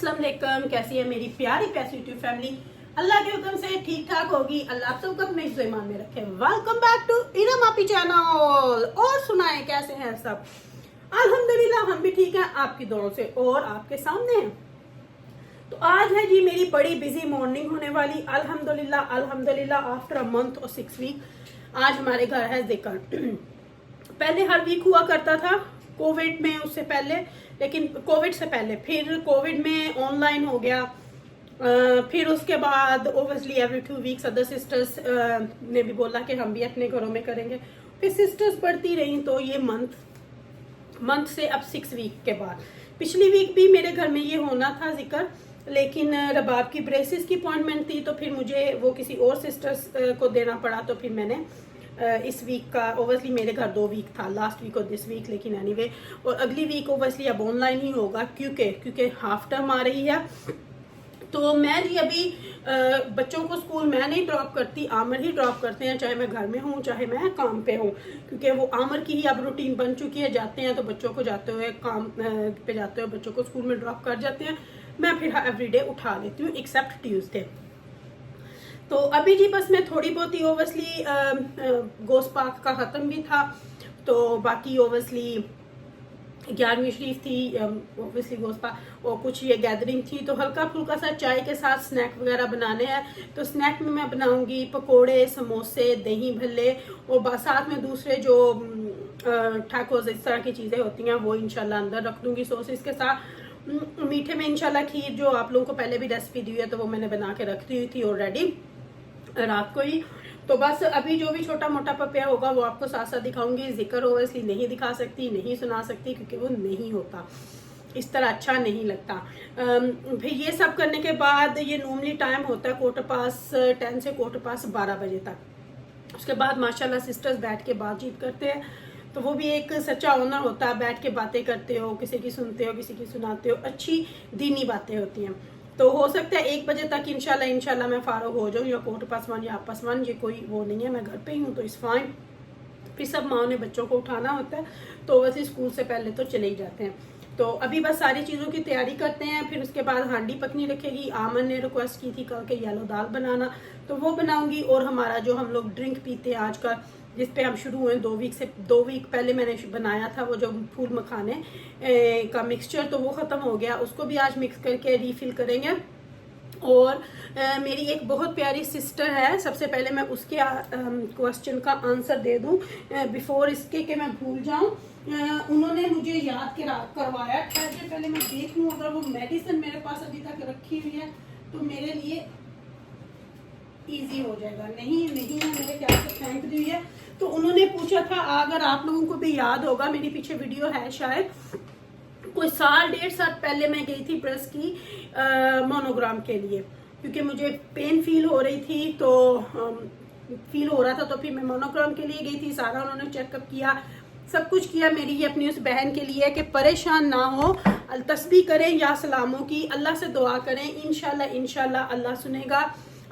अस्सलाम वालेकुम। कैसी है मेरी प्यारी प्यारी यूट्यूब फैमिली। अल्लाह के हुक्म से ठीक ठाक होगी। अल्लाह आप सबको अपने हिफ्ज़ ईमान में रखे। वेलकम बैक टू इरम आपी चैनल। और सुनाए कैसे हैं सब? अल्हम्दुलिल्लाह हम भी ठीक हैं आपकी दुआओं से और आपके सामने हैं। तो आज है जी मेरी बड़ी बिजी मॉर्निंग होने वाली। अल्हम्दुलिल्लाह अल्हम्दुलिल्लाह आफ्टर अ मंथ और 6 वीक आज हमारे घर है जिक्र। पहले हर वीक हुआ करता था कोविड में, उससे पहले, लेकिन कोविड से पहले, फिर कोविड में ऑनलाइन हो गया। फिर उसके बाद obviously every 2 weeks other sisters ने भी बोला कि हम भी अपने घरों में करेंगे। फिर सिस्टर्स बढ़ती रही तो ये मंथ से अब 6 वीक के बाद, पिछली वीक भी मेरे घर में ये होना था जिक्र, लेकिन रबाब की ब्रेसिस की अपॉइंटमेंट थी तो फिर मुझे वो किसी और सिस्टर्स को देना पड़ा। तो फिर मैंने इस वीक का, ओबियसली मेरे घर 2 वीक था, लास्ट वीक और दिस वीक, लेकिन एनीवे और अगली वीक ओबियसली अब ऑनलाइन ही होगा क्योंकि हाफ टर्म आ रही है। तो मैं जी अभी बच्चों को स्कूल मैं नहीं ड्रॉप करती, आमर ही ड्रॉप करते हैं, चाहे मैं घर में हूँ चाहे मैं काम पे हूँ, क्योंकि वो आमर की ही अब रूटीन बन चुकी है। जाते हैं तो बच्चों को जाते हुए काम पे जाते हुए बच्चों को स्कूल में ड्रॉप कर जाते हैं। मैं फिर एवरीडे उठा लेती हूँ एक्सेप्ट ट्यूसडे। तो अभी जी बस मैं थोड़ी बहुत ही ओबियसली गोश्त पाक का ख़त्म भी था, तो बाकी ओबियसली 11वीं शरीफ थी, ओबियसली गोश्त पाक और कुछ ये गैदरिंग थी, तो हल्का फुल्का सा चाय के साथ स्नैक वगैरह बनाने हैं। तो स्नैक में मैं बनाऊंगी पकोड़े, समोसे, दही भल्ले और साथ में दूसरे जो ठाकोस इस तरह की चीज़ें होती हैं वो इंशाल्लाह अंदर रख दूंगी सॉसेस के साथ। मीठे में इंशाल्लाह खीर, जो आप लोगों को पहले भी रेसिपी दी है तो वो मैंने बना के रख दी थी ऑलरेडी रात को ही। तो बस अभी जो भी छोटा मोटा प्रिपेयर होगा वो आपको साथ साथ दिखाऊंगी। जिक्र ओबियसली नहीं दिखा सकती, नहीं सुना सकती, क्योंकि वो नहीं होता, इस तरह अच्छा नहीं लगता। फिर ये सब करने के बाद ये नॉर्मली टाइम होता है 10:15 से 12:15 बजे तक। उसके बाद माशाल्लाह सिस्टर्स बैठ के बातचीत करते हैं, तो वो भी एक सच्चा ऑनर होता है। बैठ के बातें करते हो, किसी की सुनते हो, किसी की सुनाते हो, अच्छी दीनी बातें होती हैं। तो हो सकता है 1 बजे तक इंशाल्लाह मैं फारूक हो जाऊँ, या 1:15 या 1:15, ये कोई वो नहीं है, मैं घर पे ही हूँ तो इस फाइन। फिर सब माँ ने बच्चों को उठाना होता है तो वैसे स्कूल से पहले तो चले ही जाते हैं। तो अभी बस सारी चीज़ों की तैयारी करते हैं। फिर उसके बाद हांडी पकनी रखेगी। आमन ने रिक्वेस्ट की थी कल के येलो दाल बनाना, तो वो बनाऊंगी। और हमारा जो हम लोग ड्रिंक पीते हैं आज का, जिस पे हम शुरू हुए 2 वीक पहले मैंने बनाया था वो जो फूल मखाने का मिक्सचर, तो वो ख़त्म हो गया, उसको भी आज मिक्स करके रीफिल करेंगे। और मेरी एक बहुत प्यारी सिस्टर है, सबसे पहले मैं उसके क्वेश्चन का आंसर दे दूं बिफोर इसके कि मैं भूल जाऊं। उन्होंने मुझे याद करवाया, ठहर पहले मैं देख लूं, अगर वो मेडिसिन मेरे पास अभी तक रखी हुई है तो मेरे लिए इजी हो जाएगा। नहीं है मेरे ख्याल से फेंक दी है। तो उन्होंने पूछा था, अगर आप लोगों को भी याद होगा, मेरी पीछे वीडियो है शायद, कोई 1.5 साल पहले मैं गई थी ब्रेस्ट की मोनोग्राम के लिए, क्योंकि मुझे पेन फील हो रही थी, तो फील हो रहा था, तो फिर मैं मोनोग्राम के लिए गई थी। सारा उन्होंने चेकअप किया, सब कुछ किया मेरी ये अपनी उस बहन के लिए कि परेशान ना हो, तस्बीह करें या सलामों की, अल्लाह से दुआ करें, इंशाल्लाह अल्लाह सुनेगा।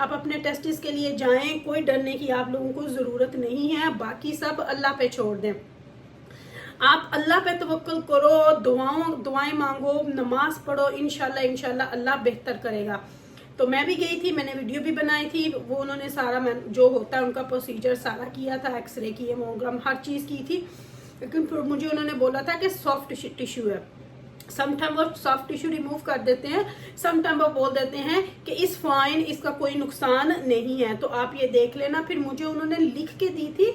आप अपने टेस्टिस के लिए जाएं, कोई डरने की आप लोगों को ज़रूरत नहीं है, बाकी सब अल्लाह पे छोड़ दें। आप अल्लाह पे तवक्कुल करो, दुआएं मांगो, नमाज पढ़ो, इंशाल्लाह अल्लाह बेहतर करेगा। तो मैं भी गई थी, मैंने वीडियो भी बनाई थी, वो उन्होंने सारा जो होता है उनका प्रोसीजर सारा किया था, एक्सरे किए, मोनोग्राम, हर चीज़ की थी। लेकिन फिर मुझे उन्होंने बोला था कि सॉफ्ट टिश्यू है। सम टाइम वो सॉफ्ट टिश्यू रिमूव कर देते हैं, सम टाइम वो बोल देते हैं कि इस फाइन, इसका कोई नुकसान नहीं है, तो आप ये देख लेना। फिर मुझे उन्होंने लिख के दी थी,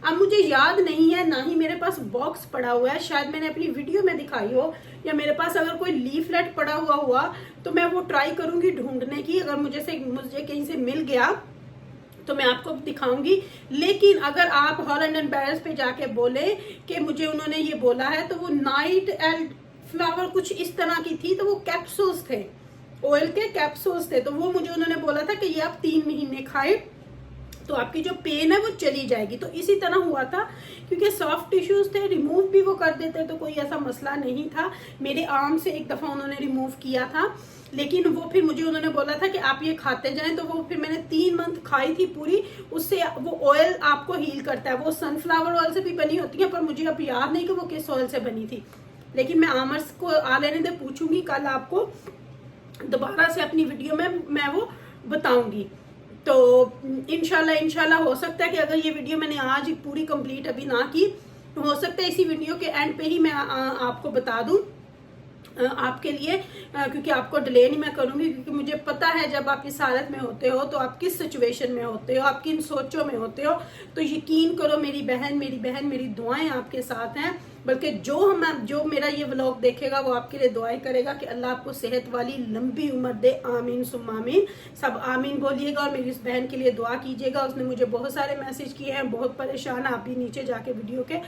अब मुझे याद नहीं है, ना ही मेरे पास बॉक्स पड़ा हुआ है, शायद मैंने अपनी वीडियो में दिखाई हो, या मेरे पास अगर कोई लीफलेट पड़ा हुआ तो मैं वो ट्राई करूंगी ढूंढने की। अगर मुझे कहीं से मिल गया तो मैं आपको दिखाऊंगी। लेकिन अगर आप हॉलैंड एंड बैरल्स पे जाके बोले कि मुझे उन्होंने ये बोला है, तो वो नाइट एंड फ्लावर कुछ इस तरह की थी, तो वो कैप्सूल्स थे, ऑयल के कैप्सूल्स थे, तो वो मुझे उन्होंने बोला था कि ये आप 3 महीने खाएं तो आपकी जो पेन है वो चली जाएगी। तो इसी तरह हुआ था, क्योंकि सॉफ्ट टिश्यूज थे, रिमूव भी वो कर देते तो कोई ऐसा मसला नहीं था। मेरे आर्म से एक दफ़ा उन्होंने रिमूव किया था, लेकिन वो फिर मुझे उन्होंने बोला था कि आप ये खाते जाएं, तो वो फिर मैंने 3 मंथ खाई थी पूरी। उससे वो ऑयल आपको हील करता है, वो सनफ्लावर ऑयल से भी बनी होती है, पर मुझे अब याद नहीं कि वो किस ऑयल से बनी थी, लेकिन मैं आमर्स को आ लेने दे पूछूंगी कल आपको दोबारा से अपनी वीडियो में मैं वो बताऊंगी। तो इंशाल्लाह हो सकता है कि अगर ये वीडियो मैंने आज पूरी कंप्लीट अभी ना की, हो सकता है इसी वीडियो के एंड पे ही मैं आपको बता दूं आपके लिए, क्योंकि आपको डिले नहीं मैं करूंगी, क्योंकि मुझे पता है जब आप इस हालत में होते हो तो आप किस सिचुएशन में होते हो, आप किन सोचों में होते हो। तो यकीन करो मेरी बहन मेरी दुआएं आपके साथ हैं। बल्कि जो मेरा ये व्लॉग देखेगा वो आपके लिए दुआएं करेगा कि अल्लाह आपको सेहत वाली लंबी उम्र दे। आमीन सुम्मा आमीन। सब आमीन बोलिएगा और मेरी इस बहन के लिए दुआ कीजिएगा। उसने मुझे बहुत सारे मैसेज किए हैं, बहुत परेशान। आप भी नीचे जाके वीडियो के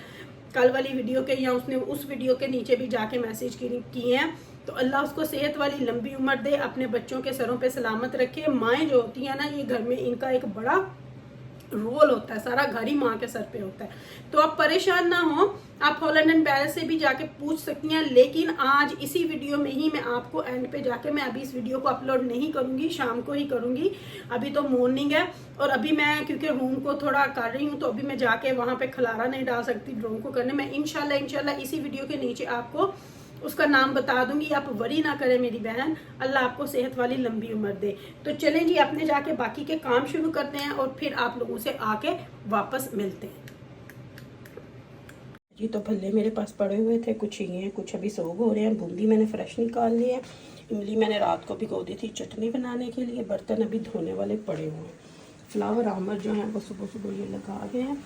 कल वाली वीडियो के या उसने उस वीडियो के नीचे भी जाके मैसेज किए हैं। तो अल्लाह उसको सेहत वाली लंबी उम्र दे, अपने बच्चों के सरों पे सलामत रखे। माएँ जो होती हैं ना, ये घर में इनका एक बड़ा रोल होता है, सारा घर ही माँ के सर पे होता है। तो आप परेशान ना हो, आप हॉलैंड एंड बैरल से भी जाके पूछ सकती हैं। लेकिन आज इसी वीडियो में ही मैं आपको एंड पे जाके, मैं अभी इस वीडियो को अपलोड नहीं करूंगी, शाम को ही करूंगी। अभी तो मॉर्निंग है और अभी मैं क्योंकि रूम को थोड़ा कर रही हूँ, तो अभी मैं जाके वहां पे खलारा नहीं डाल सकती ड्रोन को करने। मैं इंशाल्लाह इसी वीडियो के नीचे आपको उसका नाम बता दूंगी। आप वरी ना करें मेरी बहन, अल्लाह आपको सेहत वाली लंबी उम्र दे। तो चलें जी, अपने जाके बाकी के काम शुरू करते हैं और फिर आप लोगों से आके वापस मिलते हैं जी। तो भल्ले मेरे पास पड़े हुए थे, कुछ ये हैं, कुछ अभी सोग हो रहे हैं। बूंदी मैंने फ्रेश निकाल ली है। इमली मैंने रात को भिगो दी थी चटनी बनाने के लिए। बर्तन अभी धोने वाले पड़े हुए हैं। फ्लावर आमर जो है वो सुबह सुबह ये लगा गए हैं।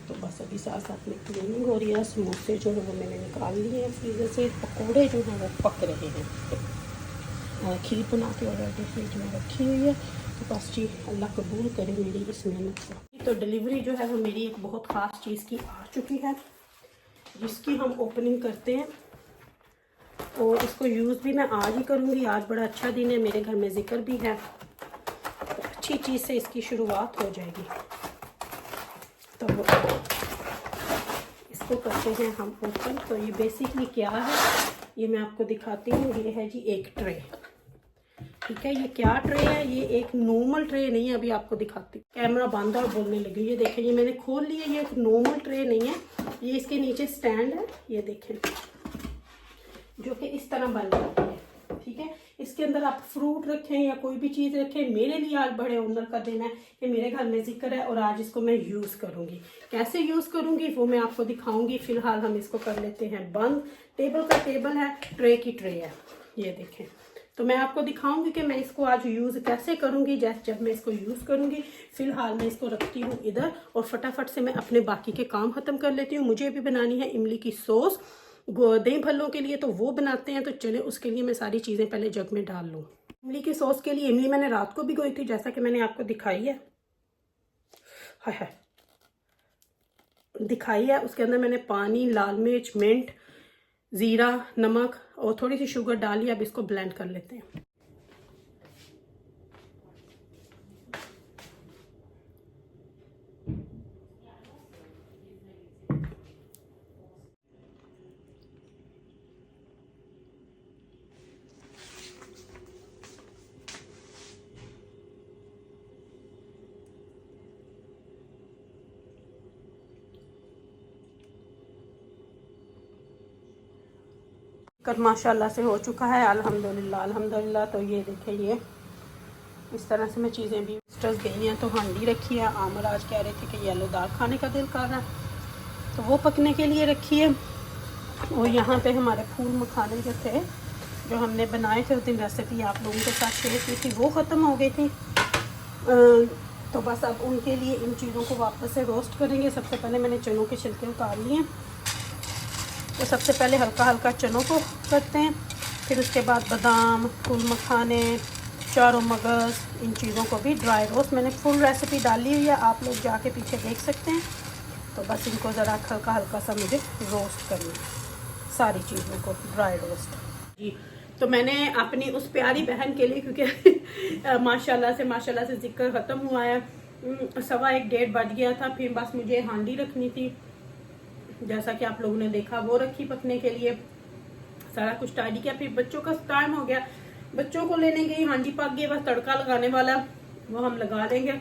तो बस अभी साथ साथ में क्लीनिंग हो रही है। समोसे जो है वो मैंने निकाल लिए हैं फ्रीज़र से। पकोड़े जो हैं वो पक रहे हैं। खीर बना के ऑलरेडी फ्रिज में रखी हुई है। तो बस जी अल्लाह कबूल करे मेरी इस मेहनत को। तो डिलीवरी जो है वो मेरी एक बहुत ख़ास चीज़ की आ चुकी है, जिसकी हम ओपनिंग करते हैं। और इसको यूज़ भी मैं आज ही करूँगी। आज बड़ा अच्छा दिन है, मेरे घर में जिक्र भी है, तो अच्छी चीज़ से इसकी शुरुआत हो जाएगी। तो इसको करते हैं हम ओपन। तो ये बेसिकली क्या है ये मैं आपको दिखाती हूँ। ये है जी एक ट्रे, ठीक है। ये क्या ट्रे है, ये एक नॉर्मल ट्रे नहीं है। अभी आपको दिखाती हूँ, कैमरा बंद है और बोलने लगी। ये देखें, ये मैंने खोल लिया। ये एक नॉर्मल ट्रे नहीं है, ये इसके नीचे स्टैंड है, ये देखें, जो कि इस तरह बन जाती है, ठीक है। इसके अंदर आप फ्रूट रखें या कोई भी चीज़ रखें। मेरे लिए आज बड़े ऑनर का दिन है कि मेरे घर में जिक्र है और आज इसको मैं यूज़ करूँगी। कैसे यूज़ करूँगी वो मैं आपको दिखाऊँगी। फ़िलहाल हम इसको कर लेते हैं बंद। टेबल का टेबल है, ट्रे की ट्रे है, ये देखें। तो मैं आपको दिखाऊंगी कि मैं इसको आज यूज़ कैसे करूँगी, जब मैं इसको यूज़ करूँगी। फ़िलहाल मैं इसको रखती हूँ इधर और फटाफट से मैं अपने बाकी के काम ख़त्म कर लेती हूँ। मुझे भी बनानी है इमली की सॉस दही भल्लों के लिए, तो वो बनाते हैं। तो चले उसके लिए मैं सारी चीज़ें पहले जग में डाल लूँ। इमली की सॉस के लिए इमली मैंने रात को भिगोई थी, जैसा कि मैंने आपको दिखाई है उसके अंदर मैंने पानी, लाल मिर्च, मिंट, ज़ीरा, नमक और थोड़ी सी शुगर डाली। अब इसको ब्लेंड कर लेते हैं। कर माशाल्लाह से हो चुका है, अल्हम्दुलिल्लाह। तो ये देखें, ये इस तरह से मैं चीज़ें भी स्टस गई हैं। तो हांडी रखी है। आमर आज कह रहे थे कि येलो दाल खाने का दिल कर रहा है, तो वो पकने के लिए रखी है। और यहाँ पे हमारे फूल मखाने जो थे, जो हमने बनाए थे उस दिन, रेसिपी आप लोगों के साथ शेयर की थी, वो ख़त्म हो गई थी। तो बस अब उनके लिए इन चीज़ों को वापस से रोस्ट करेंगे। सबसे पहले मैंने चनों के छिलके उतार लिए। तो सबसे पहले हल्का हल्का चनों को करते हैं, फिर उसके बाद बादाम, फूल मखाने, चारों मगज़, इन चीज़ों को भी ड्राई रोस्ट। मैंने फुल रेसिपी डाली हुई है, आप लोग जाके पीछे देख सकते हैं। तो बस इनको ज़रा हल्का हल्का सा मुझे रोस्ट करना है, सारी चीज़ों को ड्राई रोस्ट जी। तो मैंने अपनी उस प्यारी बहन के लिए, क्योंकि माशाल्लाह से जिक्र ख़त्म हुआ है, 1:15 बज गया था। फिर बस मुझे हांडी रखनी थी, जैसा कि आप लोगों ने देखा, वो रखी पकने के लिए। सारा कुछ टाइडी किया। फिर बच्चों का टाइम हो गया, बच्चों को लेने गई, हांडी पक गई, बस तड़का लगाने वाला, वो हम लगा देंगे।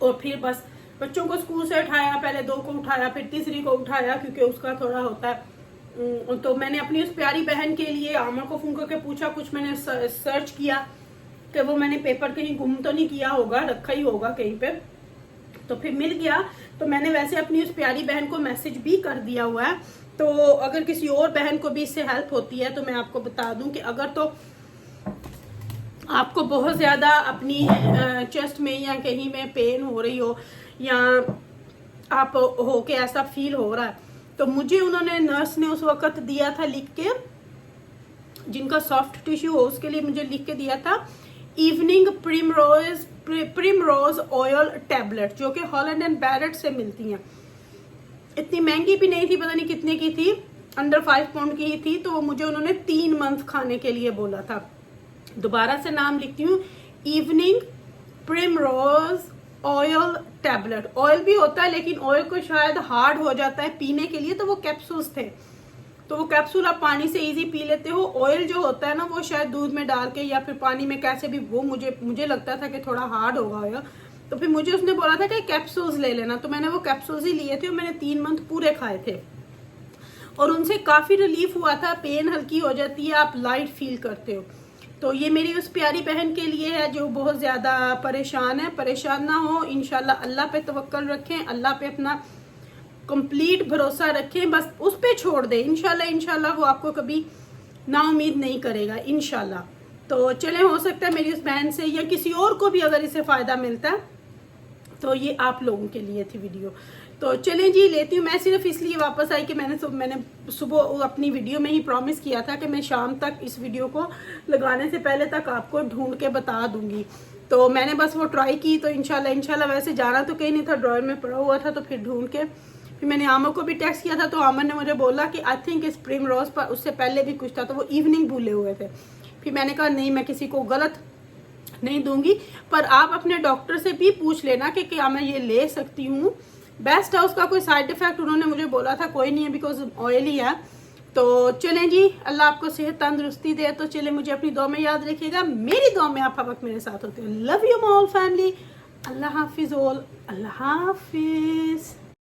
और फिर बस बच्चों को स्कूल से उठाया, पहले 2 को उठाया, फिर तीसरी को उठाया, क्योंकि उसका थोड़ा होता है तो मैंने अपनी उस प्यारी बहन के लिए आमा को फोन करके पूछा, कुछ मैंने सर्च किया कि वो मैंने पेपर कहीं गुम तो नहीं किया होगा, रखा ही होगा कहीं पे, तो फिर मिल गया। तो मैंने वैसे अपनी उस प्यारी बहन को मैसेज भी कर दिया हुआ है, तो अगर किसी और बहन को भी इससे हेल्प होती है तो मैं आपको बता दूं कि अगर तो आपको बहुत ज़्यादा अपनी चेस्ट में या कहीं में पेन हो रही हो या आप हो के ऐसा फील हो रहा है, तो मुझे उन्होंने नर्स ने उस वक्त दिया था लिख के, जिनका सॉफ्ट टिश्यू हो उसके लिए मुझे लिख के दिया था इवनिंग प्रिमरोज ऑयल टैबलेट, जो कि हॉलैंड एंड बैरेट से मिलती हैं। इतनी महंगी भी नहीं थी, पता नहीं कितने की थी, अंडर 5 पाउंड की ही थी। तो वो मुझे उन्होंने 3 मंथ खाने के लिए बोला था। दोबारा से नाम लिखती हूँ, evening primrose oil tablet. Oil भी होता है लेकिन ऑयल को शायद हार्ड हो जाता है पीने के लिए, तो वो कैप्सूल्स थे, तो वो कैप्सूल आप पानी से इजी पी लेते हो। ऑयल जो होता है ना वो शायद दूध में डाल के या फिर पानी में कैसे भी, वो मुझे लगता था कि थोड़ा हार्ड होगा ऑयल, तो फिर मुझे उसने बोला था कि कैप्सूल्स ले लेना, तो मैंने वो कैप्सूल्स ही लिए थे और मैंने 3 मंथ पूरे खाए थे और उनसे काफ़ी रिलीफ हुआ था। पेन हल्की हो जाती है, आप लाइट फील करते हो। तो ये मेरी उस प्यारी बहन के लिए है जो बहुत ज़्यादा परेशान है। परेशान ना हो, इंशाल्लाह अल्लाह पे तवक्कल रखें, अल्लाह पे अपना कंप्लीट भरोसा रखें, बस उस पे छोड़ दें। इंशाल्लाह वो आपको कभी नाउम्मीद नहीं करेगा इंशाल्लाह। तो चले, हो सकता है मेरी उस बहन से या किसी और को भी अगर इससे फ़ायदा मिलता है तो ये आप लोगों के लिए थी वीडियो। तो चलें जी, लेती हूँ। मैं सिर्फ इसलिए वापस आई कि मैंने सुबह अपनी वीडियो में ही प्रॉमिस किया था कि मैं शाम तक इस वीडियो को लगाने से पहले तक आपको ढूंढ के बता दूंगी। तो मैंने बस वो ट्राई की, तो इंशाल्लाह वैसे जाना तो कहीं नहीं था, ड्रॉयर में पड़ा हुआ था, तो फिर ढूंढ के फिर मैंने आमा को भी टेक्स्ट किया था, तो आमा ने मुझे बोला कि आई थिंक स्प्रिंग रोज पर उससे पहले भी कुछ था, तो वो इवनिंग भूले हुए थे। फिर मैंने कहा नहीं, मैं किसी को गलत नहीं दूंगी, पर आप अपने डॉक्टर से भी पूछ लेना कि क्या मैं ये ले सकती हूँ। बेस्ट है, उसका कोई साइड इफेक्ट उन्होंने मुझे बोला था कोई नहीं है, बिकॉज ऑयल ही है। तो चलें जी, अल्लाह आपको सेहत तंदुरुस्ती दे। तो चले, मुझे अपनी दुआ में याद रखिएगा, मेरी दुआ में आप हर वक्त मेरे साथ होते हैं। Love you all family, Allah Hafiz all, Allah Hafiz.